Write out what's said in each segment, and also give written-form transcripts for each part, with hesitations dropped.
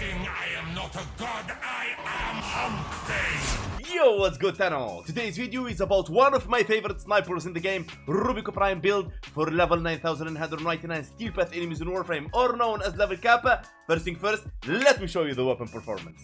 king, I am not a god, I am Humpty! Yo, what's good, Tano? Today's video is about one of my favorite snipers in the game, Rubico Prime build for level 9199 steel path enemies in Warframe, or known as level Kappa. First thing first, let me show you the weapon performance.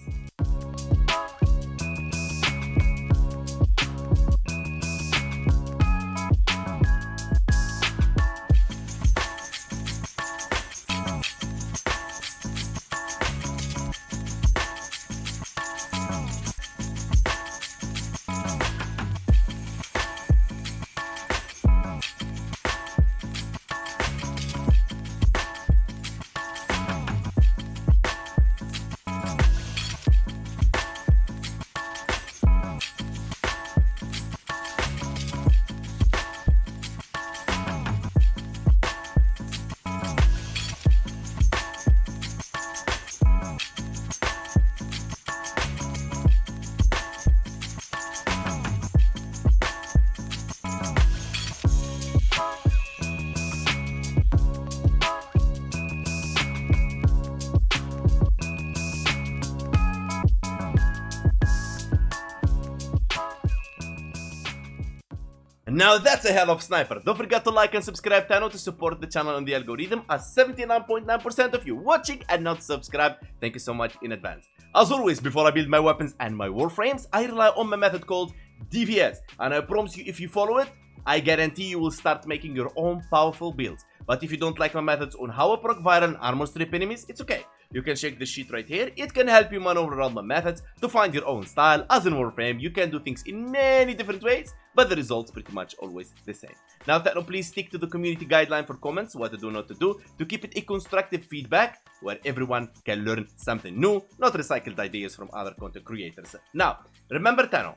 Now that's a hell of sniper. Don't forget to like and subscribe, Tano, to support the channel and the algorithm, as 79.9% of you watching and not subscribed. Thank you so much in advance. As always, before I build my weapons and my warframes, I rely on my method called DVS, and I promise you, if you follow it, I guarantee you will start making your own powerful builds. But if you don't like my methods on how I proc viral and armor strip enemies, it's okay. You can check the sheet right here. It can help you maneuver around my methods to find your own style. As in Warframe, you can do things in many different ways, but the results pretty much always the same. Now, Techno, please stick to the community guideline for comments, what to do, not to do, to keep it a constructive feedback where everyone can learn something new, not recycled ideas from other content creators. Now, remember, Tano,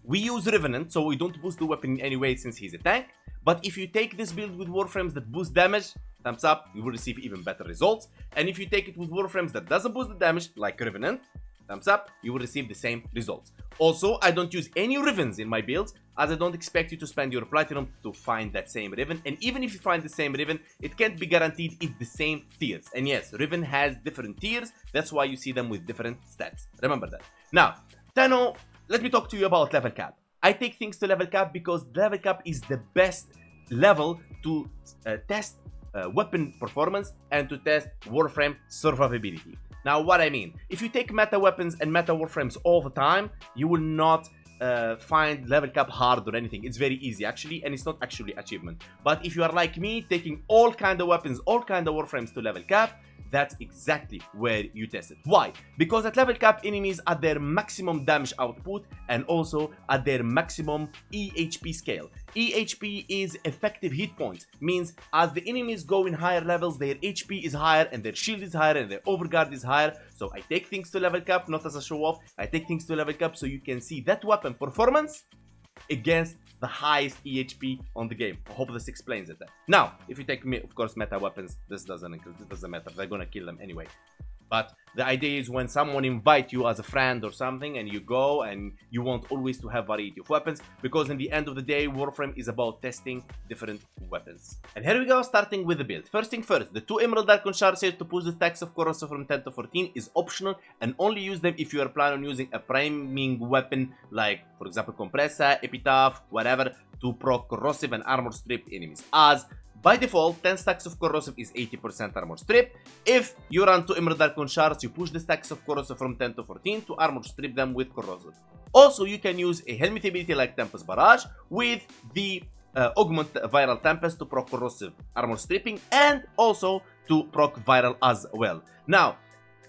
we use Revenant, so we don't boost the weapon in any way since he's a tank. But if you take this build with Warframes that boost damage, thumbs up, you will receive even better results. And if you take it with Warframes that doesn't boost the damage, like Revenant, thumbs up, you will receive the same results. Also, I don't use any Rivens in my builds, as I don't expect you to spend your platinum to find that same Riven. And even if you find the same Riven, it can't be guaranteed it's the same tiers. And yes, Riven has different tiers, that's why you see them with different stats. Remember that. Now, Tano, let me talk to you about level cap. I take things to level cap because level cap is the best level to test weapon performance and to test Warframe survivability. Now, what I mean, if you take meta weapons and meta Warframes all the time, you will not find level cap hard or anything. It's very easy actually, and it's not actually achievement. But if you are like me, taking all kind of weapons, all kind of Warframes to level cap, that's exactly where you test it. Why? Because at level cap, enemies at their maximum damage output and also at their maximum EHP scale. EHP is effective hit points, means as the enemies go in higher levels, their HP is higher and their shield is higher and their overguard is higher. So I take things to level cap, not as a show off, I take things to level cap so you can see that weapon performance against the highest EHP on the game. I hope this explains it. Now, if you take, of course, meta weapons, this doesn't matter. They're gonna kill them anyway. But the idea is when someone invites you as a friend or something and you go, and you want always to have variety of weapons, because in the end of the day, Warframe is about testing different weapons. And here we go, starting with the build. First thing first, the 2 Emerald Dark Shards here to push the stacks of corrosive from 10 to 14 is optional, and only use them if you are planning on using a priming weapon like, for example, Compressor, Epitaph, whatever, to proc corrosive and armor stripped enemies. As by default, 10 stacks of corrosive is 80% armor strip. If you run 2 Emerald Dark Shards, you push the stacks of corrosive from 10 to 14 to armor strip them with corrosive. Also, you can use a helmet ability like Tempest Barrage with the Augment Viral Tempest to proc corrosive armor stripping and also to proc viral as well. Now,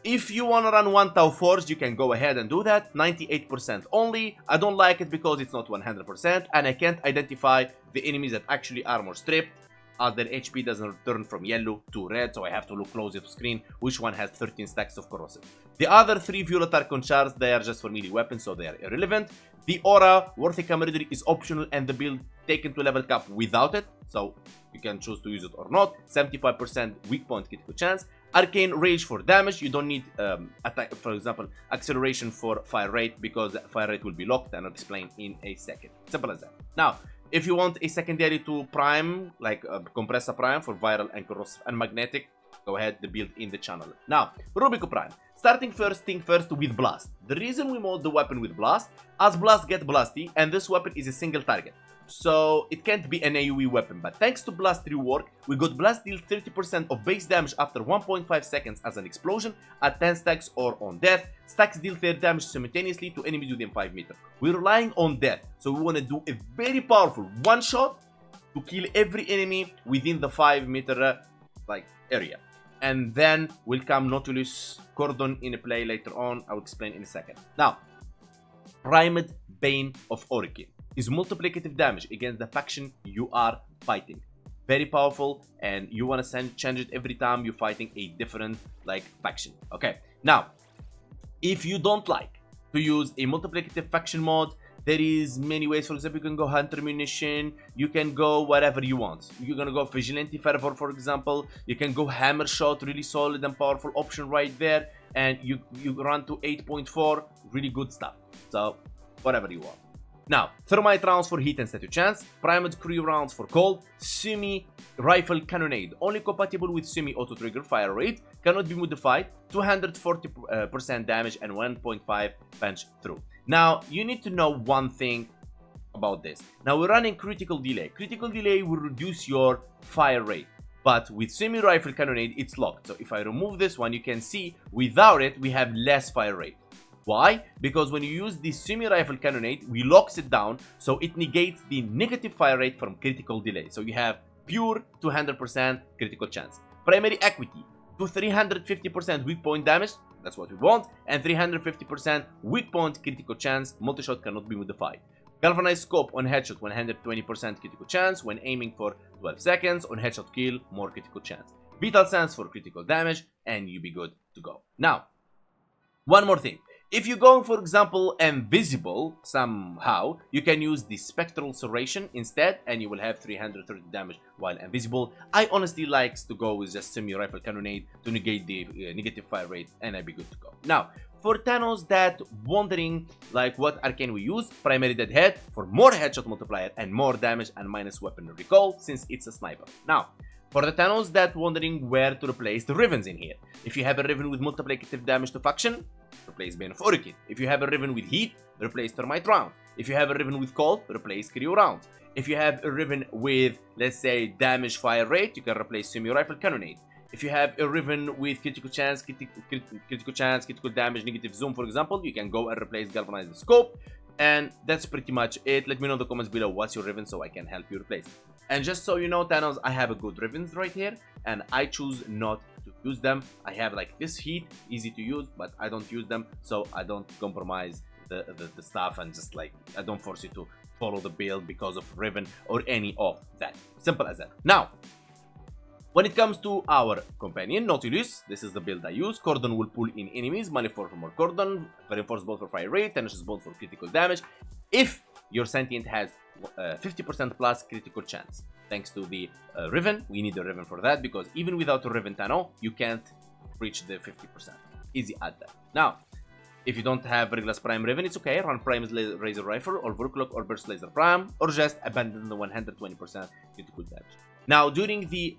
if you want to run 1 Tau Forge, you can go ahead and do that. 98% only. I don't like it because it's not 100% and I can't identify the enemies that actually armor stripped, as their HP doesn't turn from yellow to red, so I have to look closer to screen which one has 13 stacks of corrosive. The other 3 Violet Archon shards, they are just for melee weapons, so they are irrelevant. The Aura, Worthy Camaraderie is optional and the build taken to level cap without it, so you can choose to use it or not. 75% weak point critical chance. Arcane Rage for damage, you don't need attack, for example, acceleration for fire rate, because fire rate will be locked, and I'll explain in a second. Simple as that. Now, if you want a secondary to Prime, like Compressor Prime for viral and corrosive and magnetic, go ahead, the build in the channel. Now, Rubico Prime. Starting first thing first with Blast. The reason we mod the weapon with Blast, as Blast get Blasty, and this weapon is a single target. So it can't be an AoE weapon, but thanks to Blast rework, we got Blast deal 30% of base damage after 1.5 seconds as an explosion at 10 stacks or on death. Stacks deal 30 damage simultaneously to enemies within 5 meters. We're relying on death, so we want to do a very powerful one shot to kill every enemy within the 5 meter area. And then will come Nautilus Cordon in play later on. I'll explain in a second. Now, Primed Bane of Origin is multiplicative damage against the faction you are fighting. Very powerful, and you want to change it every time you're fighting a different faction. Okay, now if you don't like to use a multiplicative faction mod, there is many ways. For example, you can go Hunter Munition, you can go whatever you want. You're gonna go Vigilante Fervor, for example. You can go Hammer Shot, really solid and powerful option right there. And you run to 8.4, really good stuff. So whatever you want. Now, Thermite rounds for heat and statue chance, Primed Crew rounds for cold, Semi Rifle Cannonade, only compatible with Semi Auto Trigger fire rate, cannot be modified, 240% damage and 1.5 punch through. Now, you need to know one thing about this. Now, we're running Critical Delay. Critical Delay will reduce your fire rate, but with Semi Rifle Cannonade, it's locked. So if I remove this one, you can see without it, we have less fire rate. Why? Because when you use the Semi-Rifle Cannonade, we locks it down, so it negates the negative fire rate from Critical Delay. So you have pure 200% critical chance. Primary Equity, to 350% weak point damage, that's what we want, and 350% weak point critical chance, multi-shot cannot be modified. Galvanized Scope on headshot, 120% critical chance, when aiming for 12 seconds, on headshot kill, more critical chance. Vital Sense for critical damage, and you be good to go. Now, one more thing. If you're going, for example, invisible somehow, you can use the Spectral Serration instead, and you will have 330 damage while invisible. I honestly likes to go with just Semi-Rifle Cannonade to negate the negative fire rate, and I'd be good to go. Now, for Thanos that wondering what arcane we use, Primary Deadhead for more headshot multiplier and more damage and minus weapon recall since it's a sniper. Now, for the Thanos that wondering where to replace the Rivens in here. If you have a Riven with multiplicative damage to faction, replace Bane of Origin. If you have a Riven with heat, replace Thermite round. If you have a Riven with cold, replace Cryo round. If you have a Riven with, let's say, damage fire rate, you can replace Semi-Rifle Cannonade. If you have a Riven with critical chance, critical damage, negative zoom, for example, you can go and replace Galvanized Scope. And that's pretty much it. Let me know in the comments below what's your Riven so I can help you replace. And just so you know, Thanos, I have a good Rivens right here, and I choose not to use them. I have this heat, easy to use, but I don't use them, so I don't compromise the stuff, and just I don't force you to follow the build because of Riven or any of that. Simple as that. Now, when it comes to our companion, Nautilus, this is the build I use. Cordon will pull in enemies, Manifold for more Cordon, Reinforced Bolt for fire rate, Tenacious Bolt for critical damage. If your Sentient has 50% plus critical chance. Thanks to the Riven, we need a Riven for that, because even without a Riven Tano, you can't reach the 50%. Easy as that. Now, if you don't have Regulus Prime Riven, it's okay. Run Prime's Razor Rifle, or Overclock, or Burst Laser Prime, or just abandon the 120% critical damage. Now, during the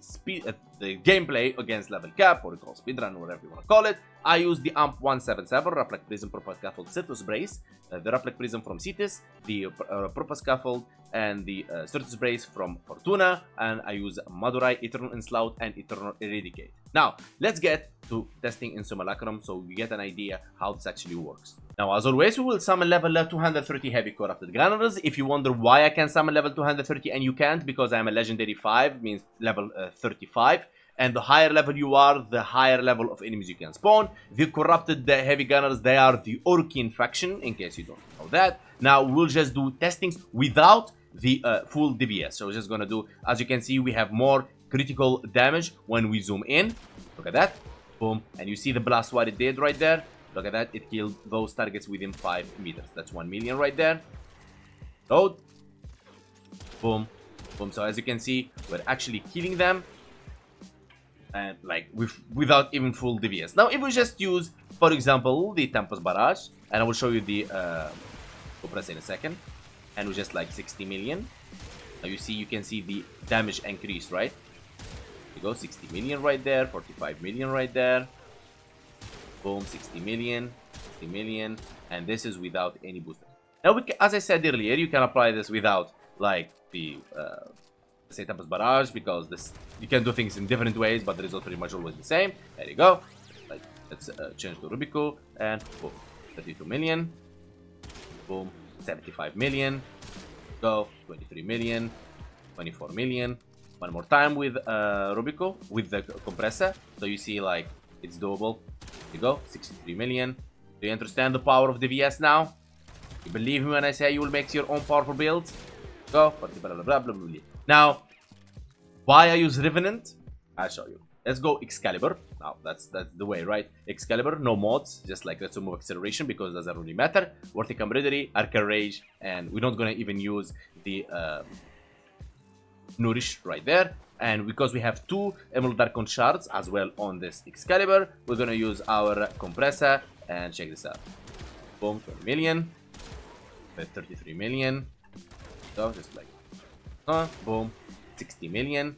gameplay against level cap, or call speedrun, or whatever you want to call it, I use the AMP 177, Raplag Prism, Propa Scaffold, Cirtus Brace, the Raplag Prism from Cetus, the Propa Scaffold, and the Cirtus Brace from Fortuna, and I use Madurai, Eternal Enslaut, and Eternal Eradicate. Now, let's get to testing in Simulacrum so we get an idea how this actually works. Now, as always, we will summon level 230 Heavy Corrupted Gunners. If you wonder why I can summon level 230 and you can't, because I'm a Legendary 5, means level 35. And the higher level you are, the higher level of enemies you can spawn. The Corrupted Heavy Gunners, they are the Orkin faction, in case you don't know that. Now, we'll just do testings without the full DVS. So we're just gonna do, as you can see, we have more critical damage when we zoom in. Look at that. Boom. And you see the blast, what it did right there. Look at that. It killed those targets within 5 meters. That's 1 million right there. Load. Boom. Boom. So as you can see, we're actually killing them. And without even full DVS. Now, if we just use, for example, the Tempest Barrage, and I will show you the Compress in a second, and we just 60 million. Now you can see the damage increase, right? You go 60 million right there, 45 million right there. Boom, 60 million, 60 million, and this is without any booster. Now, as I said earlier, you can apply this without, like, the setup as barrage, because this you can do things in different ways, but the result pretty much always the same. There you go. Like, let's change to Rubico, and boom, 32 million, boom, 75 million, go, 23 million, 24 million. One more time with Rubico, with the compressor, so you see, like, it's doable. There you go, 63 million. Do you understand the power of the VS now? You believe me when I say you will make your own powerful builds? Go, blah, blah, blah, blah, blah, blah. Now, why I use Revenant? I'll show you. Let's go Excalibur. Now, that's the way, right? Excalibur, no mods, just like let's remove acceleration because it doesn't really matter. Vortic Embroidery, Arca Rage, and we're not gonna even use the Nourish right there. And because we have 2 Emerald Archon shards as well on this Excalibur, we're gonna use our compressor and check this out. Boom, 20 million, 33 million. So just like boom, 60 million.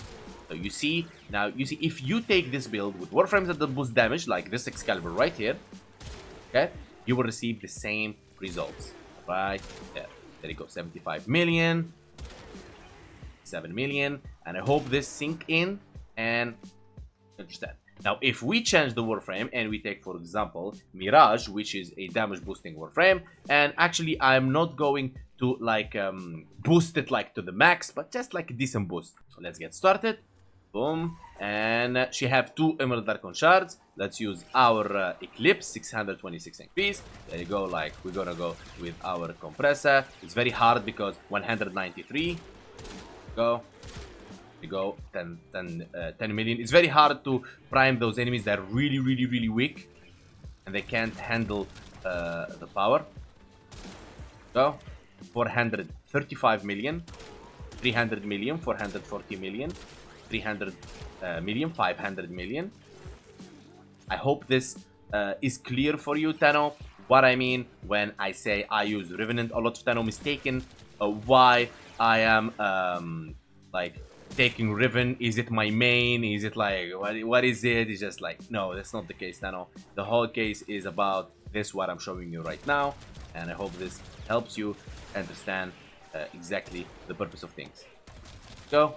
So you see, now you see if you take this build with Warframes that boost damage, like this Excalibur right here, okay, you will receive the same results right there. There you go, 75 million, 7 million, and I hope this sink in and understand. Now, if we change the Warframe and we take, for example, Mirage, which is a damage boosting Warframe, and actually I'm not going to like boost it like to the max, but just like a decent boost. So let's get started. Boom, and she have 2 Emerald Archon shards. Let's use our Eclipse, 626 piece. There you go, like we're gonna go with our compressor. It's very hard because 193. Go. We go 10 million. It's very hard to prime those enemies that are really weak and they can't handle the power. Go 435 million, 300 million, 440 million, 300 million, 500 million. I hope this is clear for you, Tano, what I mean when I say I use Revenant. A lot of Tano mistaken why I am like taking Riven. Is it my main? Is it like what is it? It's just like, no, that's not the case, Tano. The whole case is about this, what I'm showing you right now, and I hope this helps you understand exactly the purpose of things. So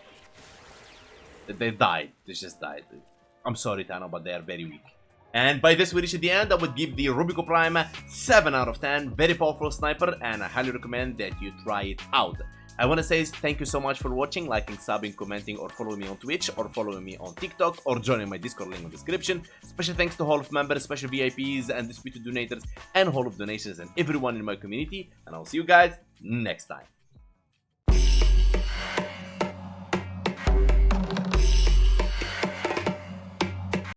they died. They just died. I'm sorry, Tano, but they are very weak. And by this we reach the end. I would give the Rubico Prime 7 out of 10. Very powerful sniper, and I highly recommend that you try it out. I want to say thank you so much for watching, liking, subbing, commenting, or following me on Twitch, or following me on TikTok, or joining my Discord link in the description. Special thanks to Hall of members, special VIPs, and disputed donators, and Hall of donations, and everyone in my community. And I'll see you guys next time.